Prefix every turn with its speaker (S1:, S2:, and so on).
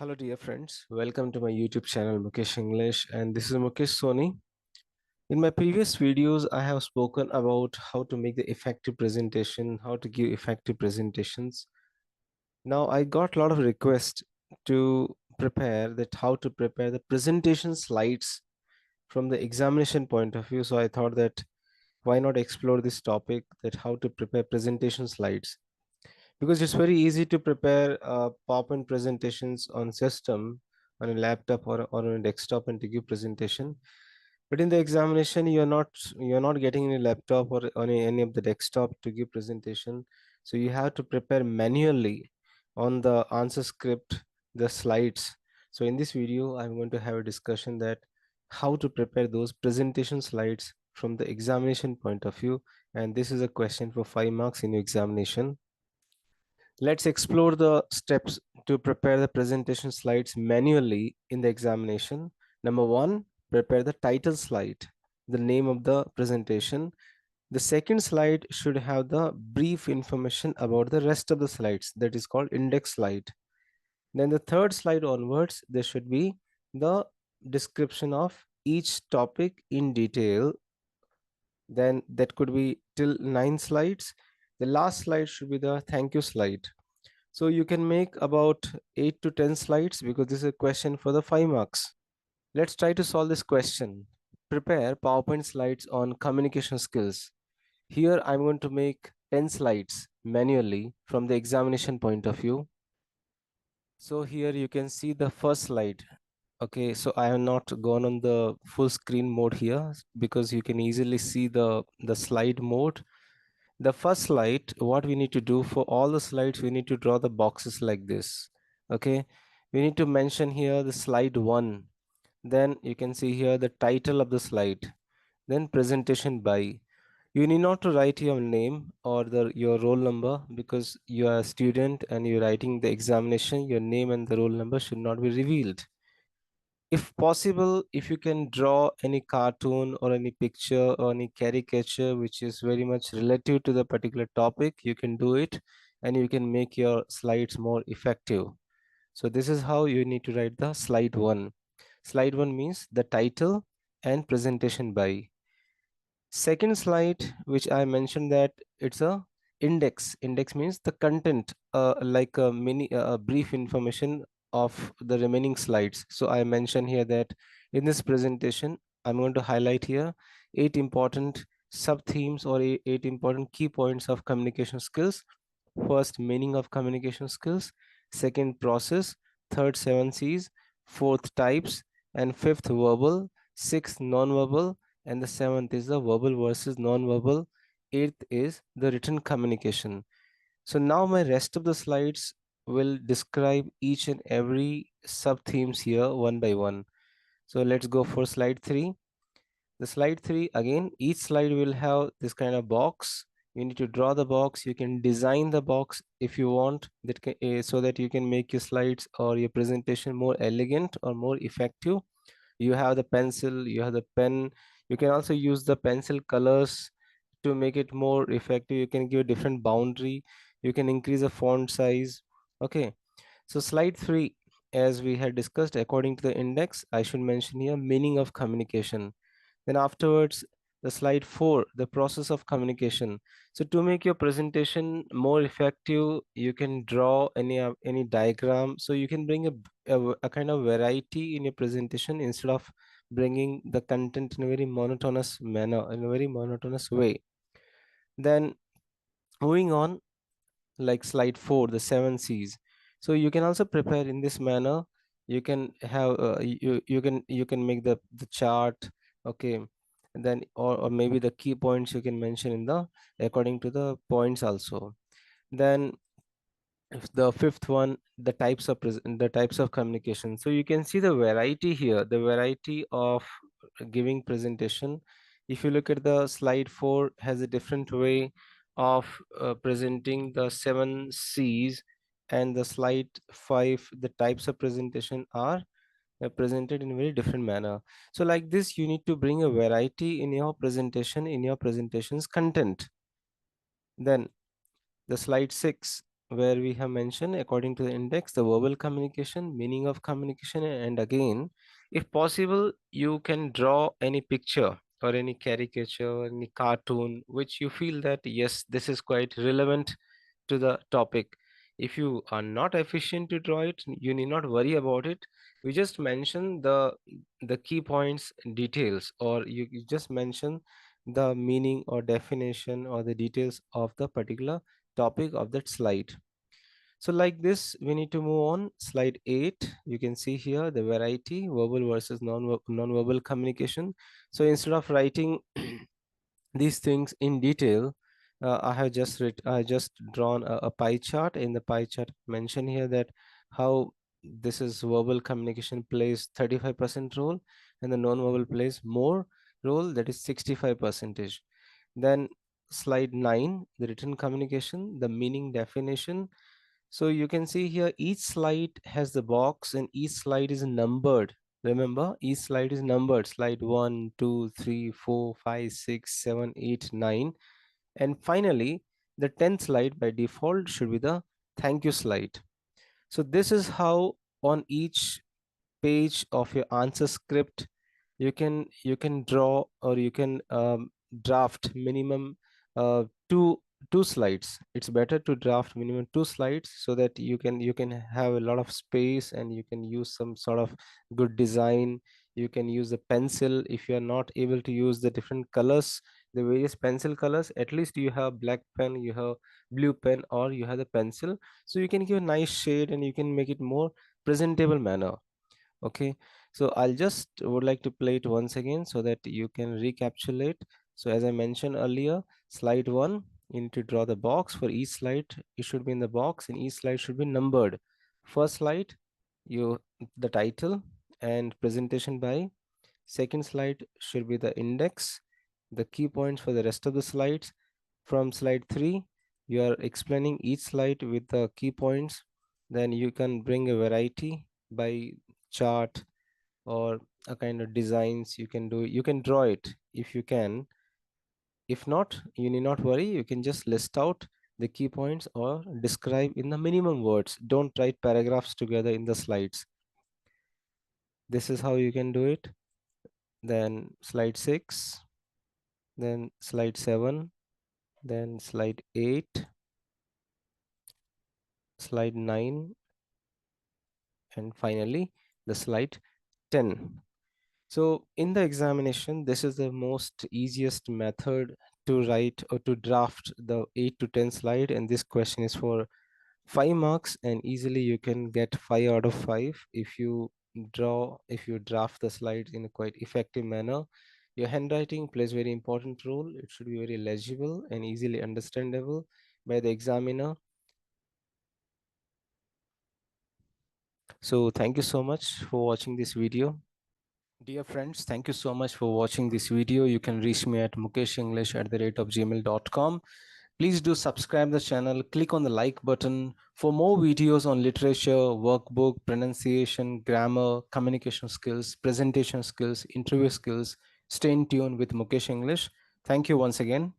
S1: Hello, dear friends. Welcome to my YouTube channel Mukesh English, and this is Mukesh Soni. In my previous videos, I have spoken about how to make the effective presentation, how to give effective presentations. Now, I got a lot of requests to prepare that how to prepare the presentation slides from the examination point of view. So I thought that why not explore this topic that how to prepare presentation slides, because it's very easy to prepare PowerPoint presentations on system, on a laptop or on a desktop and to give presentation. But in the examination, you're not getting any laptop or on any of the desktop to give presentation. So you have to prepare manually on the answer script, the slides. So in this video, I'm going to have a discussion that how to prepare those presentation slides from the examination point of view. And this is a question for 5 marks in your examination. Let's explore the steps to prepare the presentation slides manually in the examination. Number one, prepare the title slide, the name of the presentation. The second slide should have the brief information about the rest of the slides, that is called index slide. Then the third slide onwards, there should be the description of each topic in detail. Then that could be till 9 slides. The last slide should be the thank you slide. So you can make about 8 to 10 slides because this is a question for the 5 marks. Let's try to solve this question. Prepare PowerPoint slides on communication skills. Here I'm going to make 10 slides manually from the examination point of view. So here you can see the first slide. Okay, so I have not gone on the full screen mode here because you can easily see the slide mode. The first slide, what we need to do for all the slides, we need to draw the boxes like this. Okay, we need to mention here the slide 1. Then you can see here the title of the slide. Then presentation by. You need not to write your name or your roll number because you are a student and you're writing the examination. Your name and the roll number should not be revealed. If possible, if you can draw any cartoon or any picture or any caricature which is very much relative to the particular topic, you can do it and you can make your slides more effective. So this is how you need to write the slide 1. Slide 1 means the title and presentation by. Second slide, which I mentioned that it's a index. Index means the content, like a brief information of the remaining slides. So I mentioned here that in this presentation, I'm going to highlight here 8 important sub themes or 8 important key points of communication skills. First, meaning of communication skills. Second, process. Third, 7 C's. Fourth, types. And fifth, verbal. Sixth, non-verbal. And the seventh is the verbal versus non-verbal. Eighth is the written communication. So now my rest of the slides will describe each and every sub themes here one by one. So let's go for slide 3. The slide 3, again, each slide will have this kind of box. You need to draw the box. You can design the box if you want so that you can make your slides or your presentation more elegant or more effective. You have the pencil, you have the pen. You can also use the pencil colors to make it more effective. You can give a different boundary. You can increase the font size. Okay, so slide 3, as we had discussed, according to the index, I should mention here meaning of communication. Then afterwards, the slide 4, the process of communication. So to make your presentation more effective, you can draw any diagram. So you can bring a kind of variety in your presentation instead of bringing the content in a very monotonous manner, in a very monotonous way. Then moving on, like slide 4, the 7 C's. So you can also prepare in this manner. You can have you can make the chart. Okay, and then or maybe the key points you can mention in the according to the points also. Then if the fifth one, the types of communication. So you can see the variety here, the variety of giving presentation. If you look at the slide 4, has a different way of presenting the 7 C's, and the slide 5, the types of presentation are presented in a very different manner. So like this, you need to bring a variety in your presentation, in your presentation's content. Then the slide 6, where we have mentioned according to the index the verbal communication, meaning of communication, and again, if possible, you can draw any picture or any caricature, any cartoon which you feel that yes, this is quite relevant to the topic. If you are not efficient to draw it, you need not worry about it. We just mention the key points, details, or you just mention the meaning or definition or the details of the particular topic of that slide. So like this, we need to move on. Slide 8, you can see here the variety, verbal versus non-verbal communication. So instead of writing these things in detail, I just drawn a pie chart. In the pie chart, mention here that how this is verbal communication plays 35% role, and the non-verbal plays more role, that is 65 percentage. Then slide 9, the written communication, the meaning definition. So you can see here each slide has the box and each slide is numbered. Remember, each slide is numbered. Slide 1, 2, 3, 4, 5, 6, 7, 8, 9. And finally, the 10th slide by default should be the thank you slide. So this is how on each page of your answer script you can draw, or you can draft minimum two slides. It's better to draft minimum two slides so that you can have a lot of space and you can use some sort of good design. You can use a pencil. If you are not able to use the different colors, the various pencil colors, at least you have black pen, you have blue pen, or you have the pencil, so you can give a nice shade and you can make it more presentable manner. Okay, so I'll just would like to play it once again so that you can recapitulate. So as I mentioned earlier, slide 1, you need to draw the box. For each slide it should be in the box and each slide should be numbered. First slide, you the title and presentation by. Second slide should be the index, the key points for the rest of the slides. From slide 3, you are explaining each slide with the key points. Then you can bring a variety by chart or a kind of designs. You can do, you can draw it if you can. If not, you need not worry, you can just list out the key points or describe in the minimum words. Don't write paragraphs together in the slides. This is how you can do it. Then slide 6, then slide 7, then slide 8, slide 9, and finally the slide 10. So in the examination, this is the most easiest method to write or to draft the 8 to 10 slide, and this question is for 5 marks, and easily you can get 5 out of 5 if you draft the slides in a quite effective manner. Your handwriting plays very important role. It should be very legible and easily understandable by the examiner. So thank you so much for watching this video. Dear friends, thank you so much for watching this video. You can reach me at mukeshenglish@gmail.com. Please do subscribe the channel, click on the like button for more videos on literature, workbook, pronunciation, grammar, communication skills, presentation skills, interview skills. Stay in tune with Mukesh English. Thank you once again.